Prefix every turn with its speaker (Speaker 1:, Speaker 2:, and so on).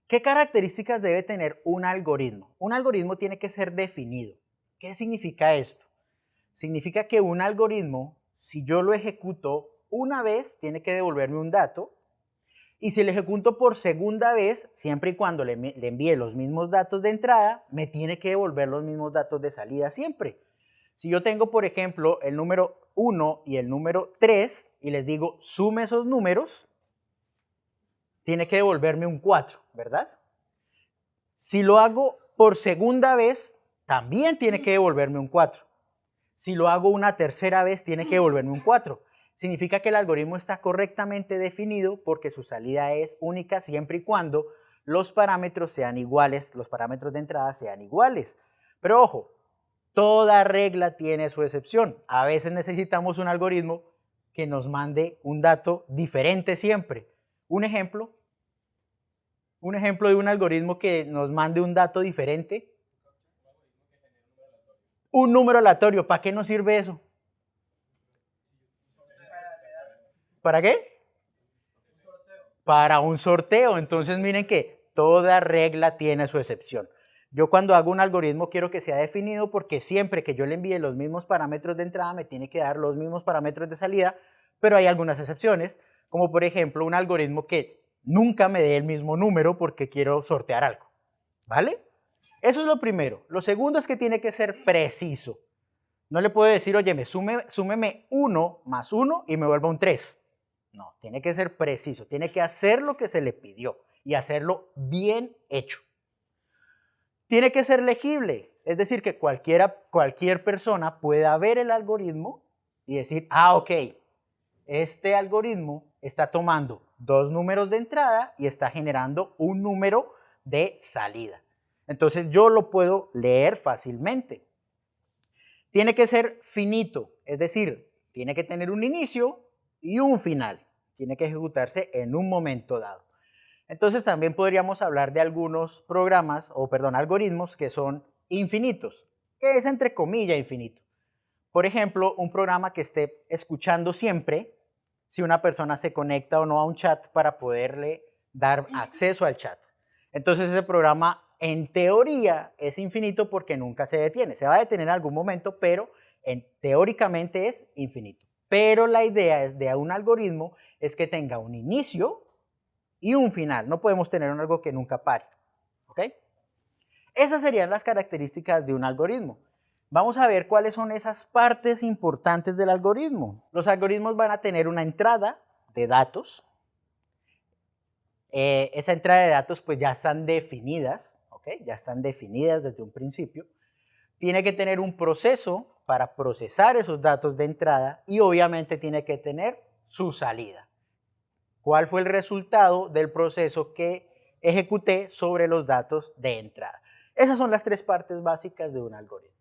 Speaker 1: ¿Qué características debe tener un algoritmo? Un algoritmo tiene que ser definido. ¿Qué significa esto? Significa que un algoritmo, si yo lo ejecuto una vez, tiene que devolverme un dato, y si lo ejecuto por segunda vez, siempre y cuando le envíe los mismos datos de entrada, me tiene que devolver los mismos datos de salida siempre. Si yo tengo, por ejemplo, el número 1 y el número 3 y les digo sume esos números, tiene que devolverme un 4, ¿verdad? Si lo hago por segunda vez, también tiene que devolverme un 4. Si lo hago una tercera vez, tiene que devolverme un 4. Significa que el algoritmo está correctamente definido porque su salida es única siempre y cuando los parámetros sean iguales, los parámetros de entrada sean iguales. Pero ojo, toda regla tiene su excepción. A veces necesitamos un algoritmo que nos mande un dato diferente siempre. Un ejemplo de un algoritmo que nos mande un dato diferente. Un número aleatorio, ¿para qué nos sirve eso? ¿Para qué? Para un sorteo. Entonces miren que toda regla tiene su excepción. Yo cuando hago un algoritmo quiero que sea definido porque siempre que yo le envíe los mismos parámetros de entrada me tiene que dar los mismos parámetros de salida, pero hay algunas excepciones, como por ejemplo un algoritmo que nunca me dé el mismo número porque quiero sortear algo, ¿vale? Eso es lo primero. Lo segundo es que tiene que ser preciso. No le puedo decir, oye, súmeme 1 más 1 y me vuelva un 3. No, tiene que ser preciso, tiene que hacer lo que se le pidió y hacerlo bien hecho. Tiene que ser legible, es decir, que cualquier persona pueda ver el algoritmo y decir, ah, ok, este algoritmo está tomando dos números de entrada y está generando un número de salida. Entonces yo lo puedo leer fácilmente. Tiene que ser finito, es decir, tiene que tener un inicio y un final. Tiene que ejecutarse en un momento dado. Entonces también podríamos hablar de algunos algoritmos que son infinitos, que es entre comillas infinito. Por ejemplo, un programa que esté escuchando siempre si una persona se conecta o no a un chat para poderle dar acceso al chat. Entonces ese programa en teoría es infinito porque nunca se detiene. Se va a detener en algún momento, pero teóricamente es infinito. Pero la idea de un algoritmo es que tenga un inicio y un final. No podemos tener algo que nunca pare. ¿Ok? Esas serían las características de un algoritmo. Vamos a ver cuáles son esas partes importantes del algoritmo. Los algoritmos van a tener una entrada de datos. Esa entrada de datos pues ya están definidas, ¿ok? Ya están definidas desde un principio. Tiene que tener un proceso para procesar esos datos de entrada y obviamente tiene que tener su salida. ¿Cuál fue el resultado del proceso que ejecuté sobre los datos de entrada? Esas son las tres partes básicas de un algoritmo.